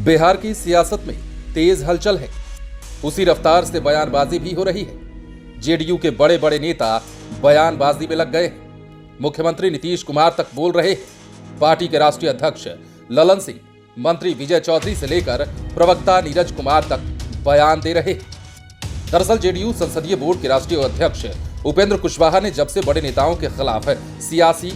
बिहार की सियासत में तेज हलचल है। उसी रफ्तार से बयानबाजी भी हो रही है। जेडीयू के बड़े बड़े नेता बयानबाजी में लग गए हैं। मुख्यमंत्री नीतीश कुमार तक बोल रहे हैं। पार्टी के राष्ट्रीय अध्यक्ष ललन सिंह, मंत्री विजय चौधरी से लेकर प्रवक्ता नीरज कुमार तक बयान दे रहे हैं। दरअसल जेडीयू संसदीय बोर्ड के राष्ट्रीय अध्यक्ष उपेंद्र कुशवाहा ने जब से बड़े नेताओं के खिलाफ सियासी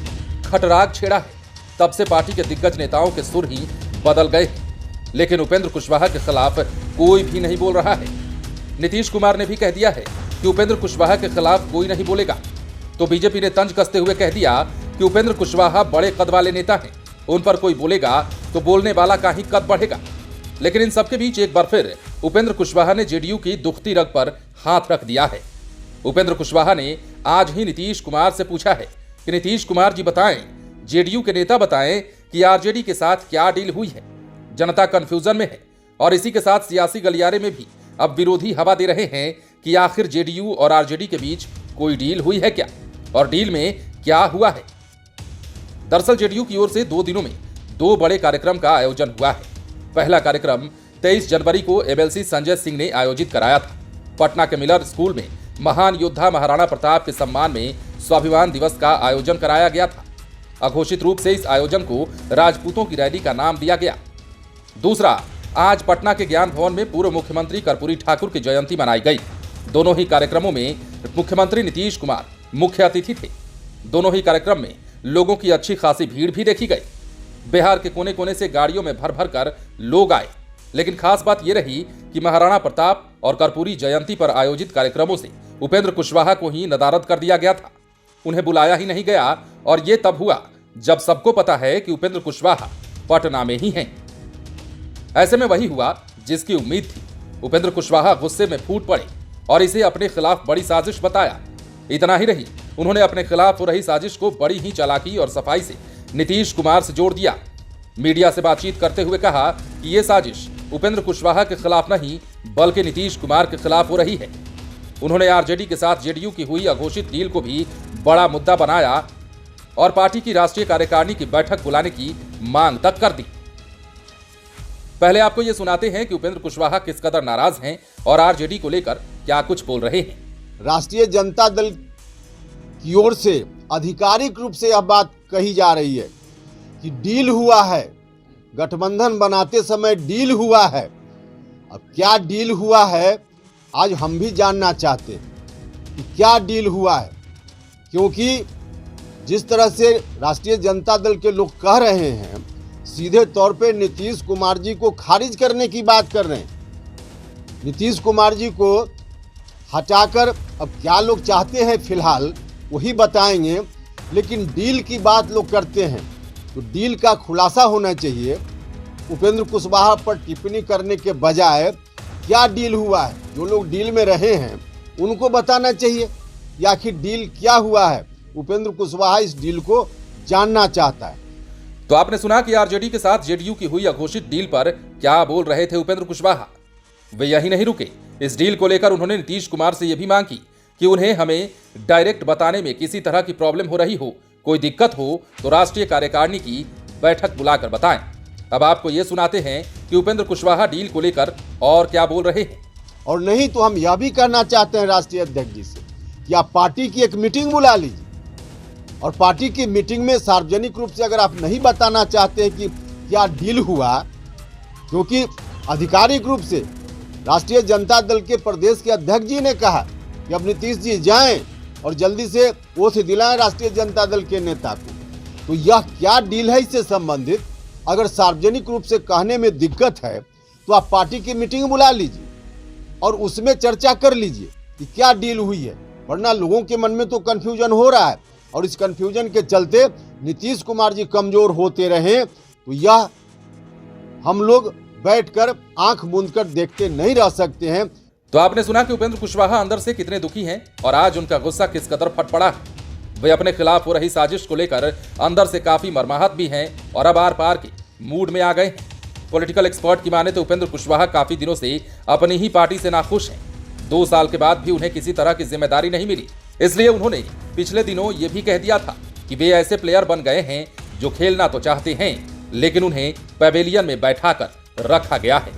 खटराग छेड़ा है, तब से पार्टी के दिग्गज नेताओं के सुर ही बदल गए हैं। लेकिन उपेंद्र कुशवाहा के खिलाफ कोई भी नहीं बोल रहा है। नीतीश कुमार ने भी कह दिया है कि उपेंद्र कुशवाहा के खिलाफ कोई नहीं बोलेगा। तो बीजेपी ने तंज कसते हुए कह दिया कि उपेंद्र कुशवाहा बड़े कद वाले नेता हैं, उन पर कोई बोलेगा तो बोलने वाला का ही कद बढ़ेगा। लेकिन इन सबके बीच एक बार फिर उपेंद्र कुशवाहा ने जेडीयू की दुखती रग पर हाथ रख दिया है। उपेंद्र कुशवाहा ने आज ही नीतीश कुमार से पूछा है कि नीतीश कुमार जी बताएं, जेडीयू के नेता बताएं कि आरजेडी के साथ क्या डील हुई है। जनता कंफ्यूजन में है और इसी के साथ सियासी गलियारे में भी अब विरोधी हवा दे रहे हैं कि आखिर जेडीयू और आरजेडी के बीच कोई डील हुई है क्या और डील में क्या हुआ है। दरअसल जेडीयू की ओर से 2 दिनों में 2 बड़े कार्यक्रम का आयोजन हुआ है। पहला कार्यक्रम 23 जनवरी को एमएलसी संजय सिंह ने आयोजित कराया था। पटना के मिलर स्कूल में महान योद्धा महाराणा प्रताप के सम्मान में स्वाभिमान दिवस का आयोजन कराया गया था। अघोषित रूप से इस आयोजन को राजपूतों की रैली का नाम दिया गया। दूसरा, आज पटना के ज्ञान भवन में पूर्व मुख्यमंत्री कर्पूरी ठाकुर की जयंती मनाई गई। दोनों ही कार्यक्रमों में मुख्यमंत्री नीतीश कुमार मुख्य अतिथि थे। दोनों ही कार्यक्रम में लोगों की अच्छी खासी भीड़ भी देखी गई। बिहार के कोने कोने से गाड़ियों में भर भर कर लोग आए। लेकिन खास बात यह रही कि महाराणा प्रताप और कर्पूरी जयंती पर आयोजित कार्यक्रमों से उपेंद्र कुशवाहा को ही नदारद कर दिया गया था। उन्हें बुलाया ही नहीं गया और ये तब हुआ जब सबको पता है कि उपेंद्र कुशवाहा पटना में ही हैं। ऐसे में वही हुआ जिसकी उम्मीद थी। उपेंद्र कुशवाहा गुस्से में फूट पड़े और इसे अपने खिलाफ बड़ी साजिश बताया। इतना ही नहीं, उन्होंने अपने खिलाफ हो रही साजिश को बड़ी ही चालाकी और सफाई से नीतीश कुमार से जोड़ दिया। मीडिया से बातचीत करते हुए कहा कि यह साजिश उपेंद्र कुशवाहा के खिलाफ नहीं बल्कि नीतीश कुमार के खिलाफ हो रही है। उन्होंने आरजेडी के साथ जेडीयू की हुई अघोषित डील को भी बड़ा मुद्दा बनाया और पार्टी की राष्ट्रीय कार्यकारिणी की बैठक बुलाने की मांग तक कर दी। पहले आपको यह सुनाते हैं कि उपेंद्र कुशवाहा किस कदर नाराज हैं और आरजेडी को लेकर क्या कुछ बोल रहे हैं। राष्ट्रीय जनता दल की ओर से आधिकारिक रूप से यह बात कही जा रही है कि डील हुआ है, गठबंधन बनाते समय डील हुआ है। अब क्या डील हुआ है आज हम भी जानना चाहते हैं कि क्या डील हुआ है, क्योंकि जिस तरह से राष्ट्रीय जनता दल के लोग कह रहे हैं, सीधे तौर पे नीतीश कुमार जी को खारिज करने की बात कर रहे हैं। नीतीश कुमार जी को हटाकर अब क्या लोग चाहते हैं फिलहाल वही बताएंगे, लेकिन डील की बात लोग करते हैं तो डील का खुलासा होना चाहिए। उपेंद्र कुशवाहा पर टिप्पणी करने के बजाय क्या डील हुआ है, जो लोग डील में रहे हैं उनको बताना चाहिए या आखिर डील क्या हुआ है। उपेंद्र कुशवाहा इस डील को जानना चाहता है। तो आपने सुना कि आरजेडी के साथ जेडीयू की हुई अघोषित डील पर क्या बोल रहे थे उपेंद्र कुशवाहा। वे यही नहीं रुके। इस डील को लेकर उन्होंने नीतीश कुमार से यह भी मांग की कि उन्हें हमें डायरेक्ट बताने में किसी तरह की प्रॉब्लम हो रही हो, कोई दिक्कत हो तो राष्ट्रीय कार्यकारिणी की बैठक बुलाकर बताएं। अब आपको ये सुनाते हैं कि उपेंद्र कुशवाहा डील को लेकर और क्या बोल रहे हैं। और नहीं तो हम यह भी कहना चाहते हैं राष्ट्रीय अध्यक्ष जी से कि आप पार्टी की एक मीटिंग बुला लीजिए और पार्टी की मीटिंग में सार्वजनिक रूप से अगर आप नहीं बताना चाहते हैं कि क्या डील हुआ, क्योंकि आधिकारिक रूप से राष्ट्रीय जनता दल के प्रदेश के अध्यक्ष जी ने कहा कि अब नीतीश जी जाएं और जल्दी से ओथ दिलाएं राष्ट्रीय जनता दल के नेता को, तो यह क्या डील है इससे संबंधित अगर सार्वजनिक रूप से कहने में दिक्कत है तो आप पार्टी की मीटिंग बुला लीजिए और उसमें चर्चा कर लीजिए कि क्या डील हुई है। वरना लोगों के मन में तो कन्फ्यूजन हो रहा है और इस कन्फ्यूजन के चलते नीतीश कुमार जी कमजोर होते रहे तो यह हम लोग बैठकर आंख मूंदकर देखते नहीं रह सकते हैं। तो आपने सुना कि उपेंद्र कुशवाहा अंदर से कितने दुखी हैं और आज उनका गुस्सा किस कदर फट पड़ा है। वे अपने खिलाफ हो रही साजिश को लेकर अंदर से काफी मर्माहत भी हैं और अब आर पार के मूड में आ गए हैं। पॉलिटिकल एक्सपर्ट की माने तो उपेंद्र कुशवाहा काफी दिनों से अपनी ही पार्टी से नाखुश हैं। 2 साल के बाद भी उन्हें किसी तरह की जिम्मेदारी नहीं मिली, इसलिए उन्होंने पिछले दिनों ये भी कह दिया था कि वे ऐसे प्लेयर बन गए हैं जो खेलना तो चाहते हैं लेकिन उन्हें पवेलियन में बैठाकर रखा गया है।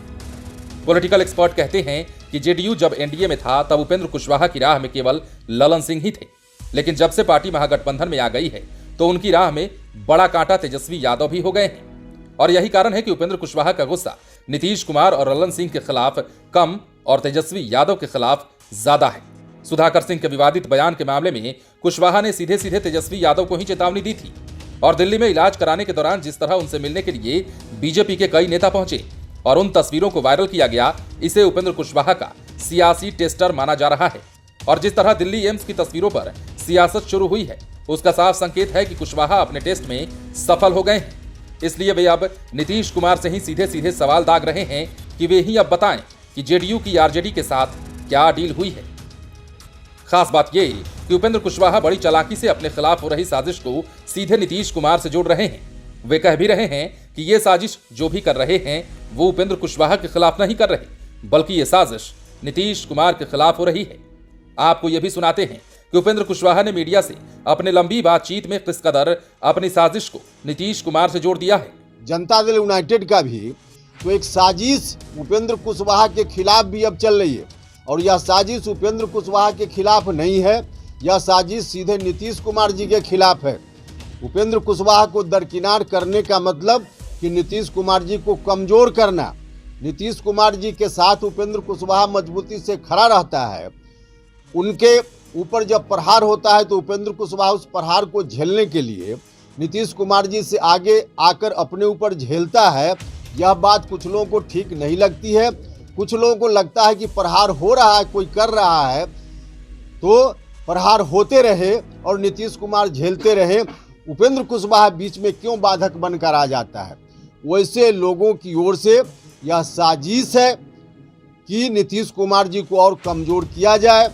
पॉलिटिकल एक्सपर्ट कहते हैं कि जेडीयू जब एनडीए में था तब उपेंद्र कुशवाहा की राह में केवल ललन सिंह ही थे, लेकिन जब से पार्टी महागठबंधन में आ गई है तो उनकी राह में बड़ा कांटा तेजस्वी यादव भी हो गए हैं। और यही कारण है कि उपेंद्र कुशवाहा का गुस्सा नीतीश कुमार और ललन सिंह के खिलाफ कम और तेजस्वी यादव के खिलाफ ज्यादा है। सुधाकर सिंह के विवादित बयान के मामले में कुशवाहा ने सीधे सीधे तेजस्वी यादव को ही चेतावनी दी थी और दिल्ली में इलाज कराने के दौरान जिस तरह उनसे मिलने के लिए बीजेपी के कई नेता पहुंचे और उन तस्वीरों को वायरल किया गया, इसे उपेंद्र कुशवाहा का सियासी टेस्टर माना जा रहा है। और जिस तरह दिल्ली एम्स की तस्वीरों पर सियासत शुरू हुई है, उसका साफ संकेत है कि कुशवाहा अपने टेस्ट में सफल हो गए हैं। इसलिए वे अब नीतीश कुमार से ही सीधे सीधे सवाल दाग रहे हैं कि वे ही अब बताएं कि जेडीयू की आरजेडी के साथ क्या डील हुई है। खास बात यह कि उपेंद्र कुशवाहा बड़ी चालाकी से अपने खिलाफ हो रही साजिश को सीधे नीतीश कुमार से जोड़ रहे हैं। वे कह भी रहे हैं कि ये साजिश जो भी कर रहे हैं वो उपेंद्र कुशवाहा के खिलाफ नहीं कर रहे, बल्कि ये साजिश नीतीश कुमार के खिलाफ हो रही है। आपको ये भी सुनाते हैं कि उपेंद्र कुशवाहा ने मीडिया से अपने लंबी बातचीत में किस कदर अपनी साजिश को नीतीश कुमार से जोड़ दिया है। जनता दल यूनाइटेड का भी तो एक साजिश उपेंद्र कुशवाहा के खिलाफ भी अब चल रही है, और यह साजिश उपेंद्र कुशवाहा के खिलाफ नहीं है, यह साजिश सीधे नीतीश कुमार जी के खिलाफ है। उपेंद्र कुशवाहा को दरकिनार करने का मतलब कि नीतीश कुमार जी को कमजोर करना। नीतीश कुमार जी के साथ उपेंद्र कुशवाहा मजबूती से खड़ा रहता है, उनके ऊपर जब प्रहार होता है तो उपेंद्र कुशवाहा उस प्रहार को झेलने के लिए नीतीश कुमार जी से आगे आकर अपने ऊपर झेलता है। यह बात कुछ लोगों को ठीक नहीं लगती है। कुछ लोगों को लगता है कि प्रहार हो रहा है, कोई कर रहा है तो प्रहार होते रहे और नीतीश कुमार झेलते रहे, उपेंद्र कुशवाहा बीच में क्यों बाधक बनकर आ जाता है। वैसे लोगों की ओर से यह साजिश है कि नीतीश कुमार जी को और कमजोर किया जाए।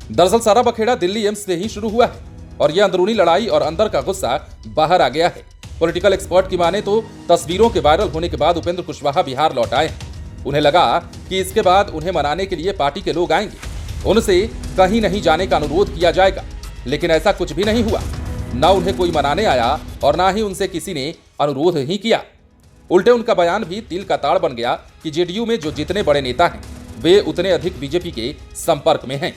दरअसल सारा बखेड़ा दिल्ली एम्स से ही शुरू हुआ है और यह अंदरूनी लड़ाई और अंदर का गुस्सा बाहर आ गया है। पॉलिटिकल एक्सपर्ट की माने तो तस्वीरों के वायरल होने के बाद उपेंद्र कुशवाहा बिहार लौट आए हैं। उन्हें लगा कि इसके बाद उन्हें मनाने के लिए पार्टी के लोग आएंगे, उनसे कहीं नहीं जाने का अनुरोध किया जाएगा, लेकिन ऐसा कुछ भी नहीं हुआ। न उन्हें कोई मनाने आया और ना ही उनसे किसी ने अनुरोध ही किया। उल्टे उनका बयान भी तिल का ताड़ बन गया कि जेडीयू में जो जितने बड़े नेता हैं वे उतने अधिक बीजेपी के संपर्क में हैं।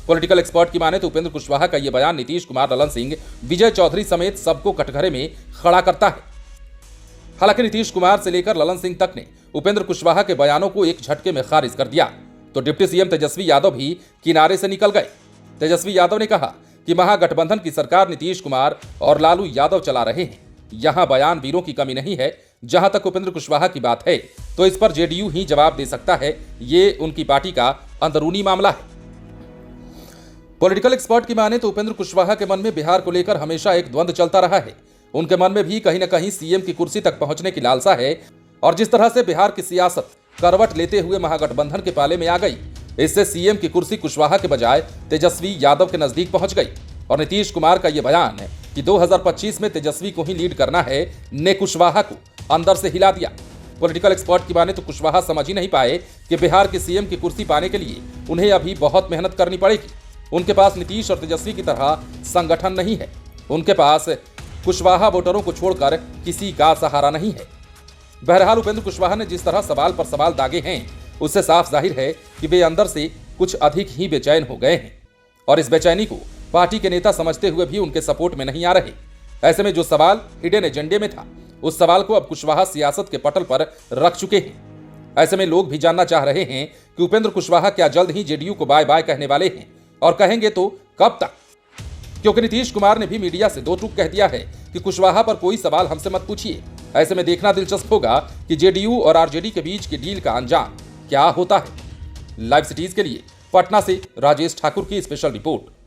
पॉलिटिकल एक्सपर्ट की माने तो उपेंद्र कुशवाहा का यह बयान नीतीश कुमार, ललन सिंह, विजय चौधरी समेत सबको कटघरे में खड़ा करता है। हालांकि नीतीश कुमार से लेकर ललन सिंह तक ने उपेंद्र कुशवाहा के बयानों को एक झटके में खारिज कर दिया तो डिप्टी सीएम तेजस्वी यादव भी किनारे से निकल गए। तेजस्वी यादव ने कहा कि महागठबंधन की सरकार नीतीश कुमार और लालू यादव चला रहे हैं, यहां बयान वीरों की कमी नहीं है। जहां तक उपेंद्र कुशवाहा की बात है तो इस पर जेडीयू ही जवाब दे सकता है, ये उनकी पार्टी का अंदरूनी मामला है। पॉलिटिकल एक्सपर्ट की माने तो उपेंद्र कुशवाहा के मन में बिहार को लेकर हमेशा एक द्वंद्व चलता रहा है। उनके मन में भी कहीं न कहीं सीएम की कुर्सी तक पहुंचने की लालसा है और जिस तरह से बिहार की सियासत करवट लेते हुए महागठबंधन के पाले में आ गई, इससे सीएम की कुर्सी कुशवाहा के बजाय तेजस्वी यादव के नजदीक पहुंच गई। और नीतीश कुमार का यह बयान है कि 2025 में तेजस्वी को ही लीड करना है, ने कुशवाहा को अंदर से हिला दिया। पॉलिटिकल एक्सपर्ट की माने तो कुशवाहा समझ ही नहीं पाए कि बिहार की सीएम की कुर्सी पाने के लिए उन्हें अभी बहुत मेहनत करनी पड़ेगी। उनके पास नीतीश और तेजस्वी की तरह संगठन नहीं है, उनके पास कुशवाहा वोटरों को छोड़कर किसी का सहारा नहीं है। बहरहाल उपेंद्र कुशवाहा ने जिस तरह सवाल पर सवाल दागे हैं, उससे साफ जाहिर है कि वे अंदर से कुछ अधिक ही बेचैन हो गए हैं और इस बेचैनी को पार्टी के नेता समझते हुए भी उनके सपोर्ट में नहीं आ रहे। ऐसे में जो सवाल हिडन एजेंडे में था, उस सवाल को अब कुशवाहा सियासत के पटल पर रख चुके हैं। ऐसे में लोग भी जानना चाह रहे हैं कि उपेंद्र कुशवाहा क्या जल्द ही जेडीयू को बाय बाय कहने वाले हैं, और कहेंगे तो कब तक? क्योंकि नीतीश कुमार ने भी मीडिया से दो टूक कह दिया है कि कुशवाहा पर कोई सवाल हमसे मत पूछिए। ऐसे में देखना दिलचस्प होगा कि जेडीयू और आरजेडी के बीच की डील का अंजाम क्या होता है। लाइव सिटीज के लिए पटना से राजेश ठाकुर की स्पेशल रिपोर्ट।